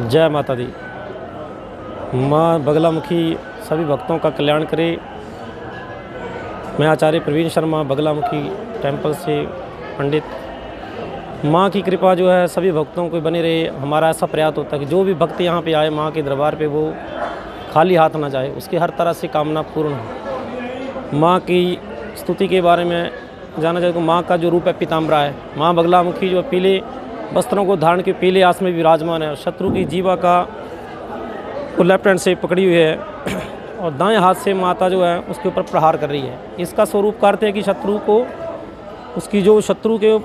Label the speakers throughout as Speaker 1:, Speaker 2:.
Speaker 1: जय माता दी। माँ बगलामुखी सभी भक्तों का कल्याण करे। मैं आचार्य प्रवीण शर्मा बगलामुखी टेंपल से पंडित। माँ की कृपा जो है सभी भक्तों को बनी रहे। हमारा ऐसा प्रयास होता है कि जो भी भक्त यहाँ पे आए माँ के दरबार पे वो खाली हाथ ना जाए, उसकी हर तरह से कामना पूर्ण हो। माँ की स्तुति के बारे में जाना जाए तो माँ का जो रूप है पीताम्बरा है। माँ बगलामुखी जो पीले वस्त्रों को धारण के पीले आस में विराजमान है और शत्रु की जीवा का वो लेफ्ट हैंड से पकड़ी हुई है और दाएं हाथ से माता जो है उसके ऊपर प्रहार कर रही है। इसका स्वरूप का अर्थ है कि शत्रु को उसकी जो शत्रु के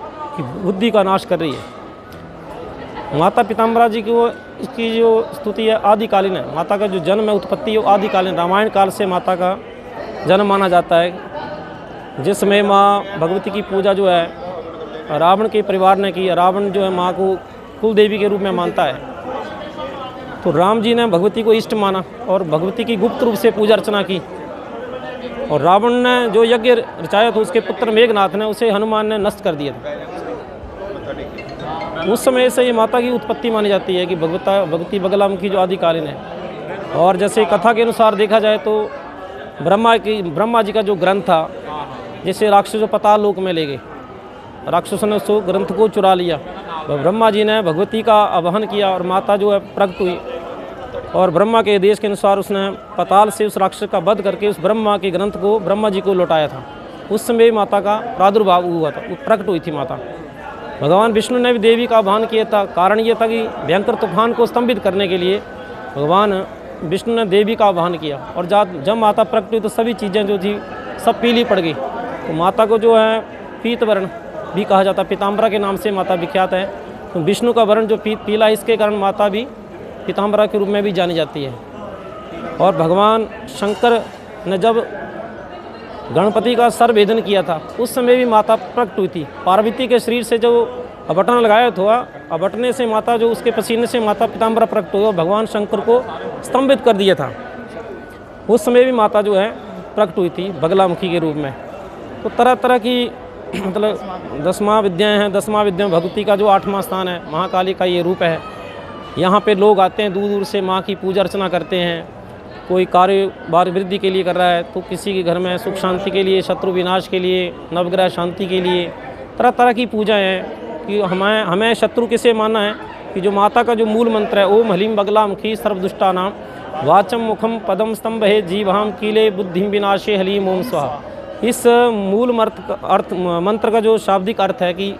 Speaker 1: बुद्धि का नाश कर रही है। माता पीताम्बरा जी की वो इसकी जो स्तुति है आदिकालीन है। माता का जो जन्म है उत्पत्ति है वो आदिकालीन रामायण काल से माता का जन्म माना जाता है, जिसमें माँ भगवती की पूजा जो है रावण के परिवार ने की। रावण जो है माँ को कुल देवी के रूप में मानता है, तो राम जी ने भगवती को इष्ट माना और भगवती की गुप्त रूप से पूजा अर्चना की। और रावण ने जो यज्ञ रचाया था उसके पुत्र मेघनाथ ने उसे हनुमान ने नष्ट कर दिया था। उस समय से ये माता की उत्पत्ति मानी जाती है कि भगवती बगलामुखी जो आदिकालीन है। और जैसे कथा के अनुसार देखा जाए तो ब्रह्मा जी का जो ग्रंथ था, जिसे राक्षसों पाताल लोक में ले गए, राक्षसों ने उस ग्रंथ को चुरा लिया। ब्रह्मा जी ने भगवती का आवाहन किया और माता जो है प्रकट हुई और ब्रह्मा के आदेश के अनुसार उसने पाताल से उस राक्षस का वध करके उस ब्रह्मा के ग्रंथ को ब्रह्मा जी को लौटाया था। उस समय माता का प्रादुर्भाव हुआ था, प्रकट हुई थी माता। भगवान विष्णु ने भी देवी का आह्वान किया था। कारण ये था कि भयंकर तूफान को स्तंभित करने के लिए भगवान विष्णु ने देवी का आह्वान किया। और जब माता प्रकट हुई तो सभी चीज़ें जो थी सब पीली पड़ गई। तो माता को जो है पीत वर्ण भी कहा जाता है, पीताम्बरा के नाम से माता विख्यात है। तो विष्णु का वर्ण जो पीला है, इसके कारण माता भी पीताम्बरा के रूप में भी जानी जाती है। और भगवान शंकर ने जब गणपति का सर भेदन किया था उस समय भी माता प्रकट हुई थी। पार्वती के शरीर से जो अबटन लगाया था, अबटने से माता जो उसके पसीने से माता पीताम्बरा प्रकट हुई और भगवान शंकर को स्तंभित कर दिया था। उस समय भी माता जो है प्रकट हुई थी बगलामुखी के रूप में। तो तरह तरह की मतलब 10वां विद्याएँ हैं। 10वां विद्या भगवती का जो 8वां स्थान है, महाकाली का ये रूप है। यहाँ पे लोग आते हैं दूर दूर से, माँ की पूजा अर्चना करते हैं। कोई कारोबार वृद्धि के लिए कर रहा है तो किसी के घर में सुख शांति के लिए, शत्रु विनाश के लिए, नवग्रह शांति के लिए तरह तरह की पूजा है। कि हमें शत्रु किसे मानना है कि जो माता का जो मूल मंत्र है ओम हलीम बगलामुखी सर्वदुष्टा नाम वाचम मुखम पदम स्तंभ है जीवाम कीले बुद्धिम विनाशे हलीम ओम स्वाहा। इस मूल मंत्र का जो शाब्दिक अर्थ है कि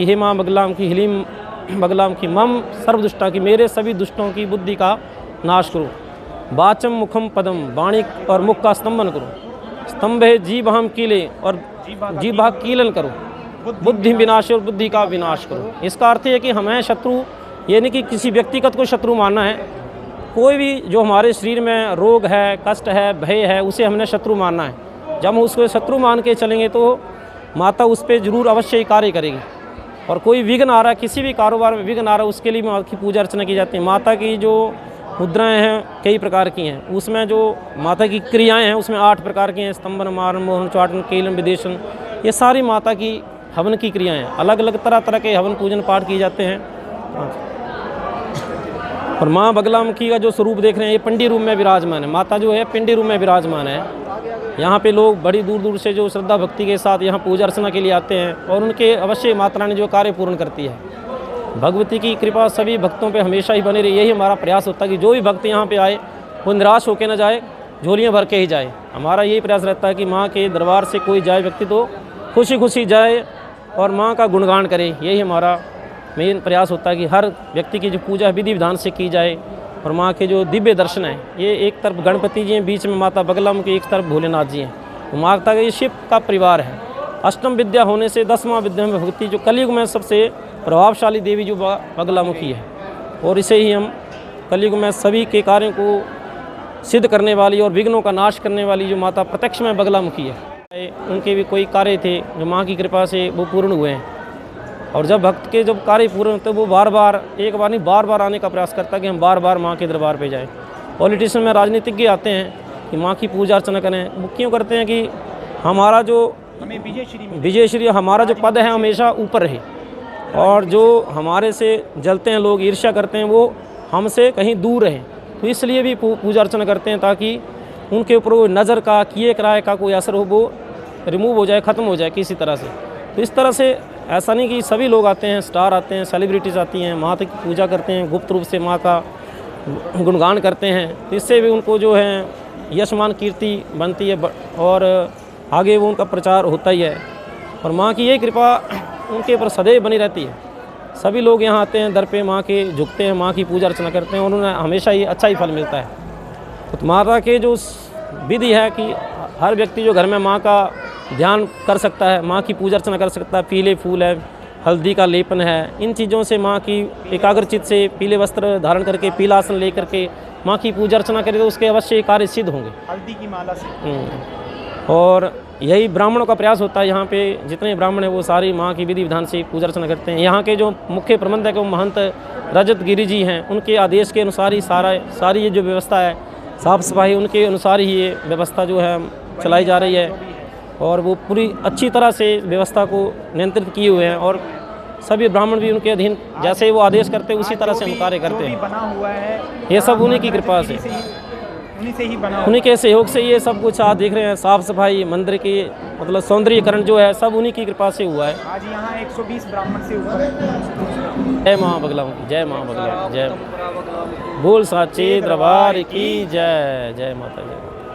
Speaker 1: हे माँ बगलामुखी हलीम बगलामुखी मम सर्वदुष्टा, की मेरे सभी दुष्टों की बुद्धि का नाश करो। वाचम मुखम पदम, वाणी और मुख का स्तंभन करो। स्तंभ है जीवाम कीले, और जीवा कीलन करो। बुद्धि विनाश, और बुद्धि का विनाश करो। इसका अर्थ है कि हमें शत्रु ये नहीं कि किसी व्यक्तिगत को शत्रु मानना है। कोई भी जो हमारे शरीर में रोग है, कष्ट है, भय है, उसे हमने शत्रु मानना है। जब हम उसको शत्रु मान के चलेंगे तो माता उस पर जरूर अवश्य ही कार्य करेगी। और कोई विघ्न आ रहा है, किसी भी कारोबार में विघ्न आ रहा है, उसके लिए माता की पूजा अर्चना की जाती है। माता की जो मुद्राएं हैं कई प्रकार की हैं, उसमें जो माता की क्रियाएं हैं उसमें 8 प्रकार की हैं। स्तंभन, मारण, मोहन, चाटन, कीलन, विदेशन, ये सारी माता की हवन की क्रियाएं हैं। अलग अलग तरह तरह के हवन पूजन पाठ किए जाते हैं। और माँ बगलामुखी का जो स्वरूप देख रहे हैं ये पिंडी रूप में विराजमान है। माता जो है पिंडी रूप में विराजमान है। यहाँ पे लोग बड़ी दूर दूर से जो श्रद्धा भक्ति के साथ यहाँ पूजा अर्चना के लिए आते हैं और उनके अवश्य माता रानी जो कार्य पूर्ण करती है। भगवती की कृपा सभी भक्तों पे हमेशा ही बनी रही। यही हमारा प्रयास होता है कि जो भी भक्त यहाँ पे आए वो निराश होकर न जाए, झोलियाँ भर के ही जाए। हमारा यही प्रयास रहता है कि माँ के दरबार से कोई जाए व्यक्ति तो खुशी खुशी जाए और माँ का गुणगान करे। यही हमारा मेन प्रयास होता है कि हर व्यक्ति की जो पूजा विधि विधान से की जाए। और माँ के जो दिव्य दर्शन हैं, ये एक तरफ गणपति जी हैं, बीच में माता बगलामुखी, एक तरफ भोलेनाथ जी हैं। तो माता का ये शिव का परिवार है। अष्टम विद्या होने से 10वां विद्या में भगवती जो कलयुग में सबसे प्रभावशाली देवी जो बगलामुखी है। और इसे ही हम कलयुग में सभी के कार्यों को सिद्ध करने वाली और विघ्नों का नाश करने वाली जो माता प्रत्यक्ष में बगलामुखी है। उनके भी कोई कार्य थे जो माँ की कृपा से वो पूर्ण हुए हैं। और जब भक्त के जब कार्य पूर्ण होते वो बार बार, एक बार नहीं बार बार आने का प्रयास करता है कि हम बार बार माँ के दरबार पे जाएं। पॉलिटिशियन में राजनीतिज्ञ आते हैं कि माँ की पूजा अर्चना करें। वो क्यों करते हैं कि हमारा जो विजय श्री हमारा जो पद है हमेशा ऊपर रहे। और जो हमारे से जलते हैं लोग, ईर्ष्या करते हैं, वो हमसे कहीं दूर रहें, तो इसलिए भी पूजा अर्चना करते हैं ताकि उनके ऊपर वो नज़र का, किए कराए का कोई असर हो वो रिमूव हो जाए, ख़त्म हो जाए किसी तरह से। तो इस तरह से ऐसा नहीं कि सभी लोग आते हैं, स्टार आते हैं, सेलिब्रिटीज़ आती हैं, माता की पूजा करते हैं, गुप्त रूप से माँ का गुणगान करते हैं, तो इससे भी उनको जो है यशमान कीर्ति बनती है और आगे वो उनका प्रचार होता ही है। और माँ की यही कृपा उनके ऊपर सदैव बनी रहती है। सभी लोग यहाँ आते हैं, दर पे माँ के झुकते हैं, माँ की पूजा अर्चना करते हैं और उन्हें हमेशा ही अच्छा ही फल मिलता है। तो माता के जो विधि है कि हर व्यक्ति जो घर में माँ का ध्यान कर सकता है, माँ की पूजा अर्चना कर सकता है, पीले फूल है, हल्दी का लेपन है, इन चीज़ों से माँ की एकाग्रचित से पीले वस्त्र धारण करके, पीला आसन ले करके माँ की पूजा अर्चना करे तो उसके अवश्य कार्य सिद्ध होंगे।
Speaker 2: हल्दी की माला से।
Speaker 1: और यही ब्राह्मणों का प्रयास होता है। यहाँ पे जितने ब्राह्मण हैं वो सारी माँ की विधि विधान से पूजा अर्चना करते हैं। यहाँ के जो मुख्य प्रबंधक वो महंत रजत गिरी जी हैं, उनके आदेश के अनुसार ही सारी ये जो व्यवस्था है, साफ़ सफाई उनके अनुसार ही ये व्यवस्था जो है चलाई जा रही है और वो पूरी अच्छी तरह से व्यवस्था को नियंत्रित किए हुए हैं और सभी ब्राह्मण भी उनके अधीन जैसे वो आदेश करते हैं उसी तरह से हम कार्य करते हैं।
Speaker 2: बना हुआ है
Speaker 1: ये सब उन्हीं की कृपा से,
Speaker 2: उन्हीं से ही बना,
Speaker 1: उन्हीं के सहयोग से ये सब कुछ आप देख रहे हैं। साफ़ सफाई, मंदिर की मतलब सौंदर्यीकरण जो है सब उन्हीं की कृपा से हुआ है।
Speaker 2: आज यहाँ 120 ब्राह्मण से ऊपर है।
Speaker 1: जय माँ बगलामुखी की, जय माँ बगलामुखी की, जय बोल साचे दरबार की जय। जय माता जय।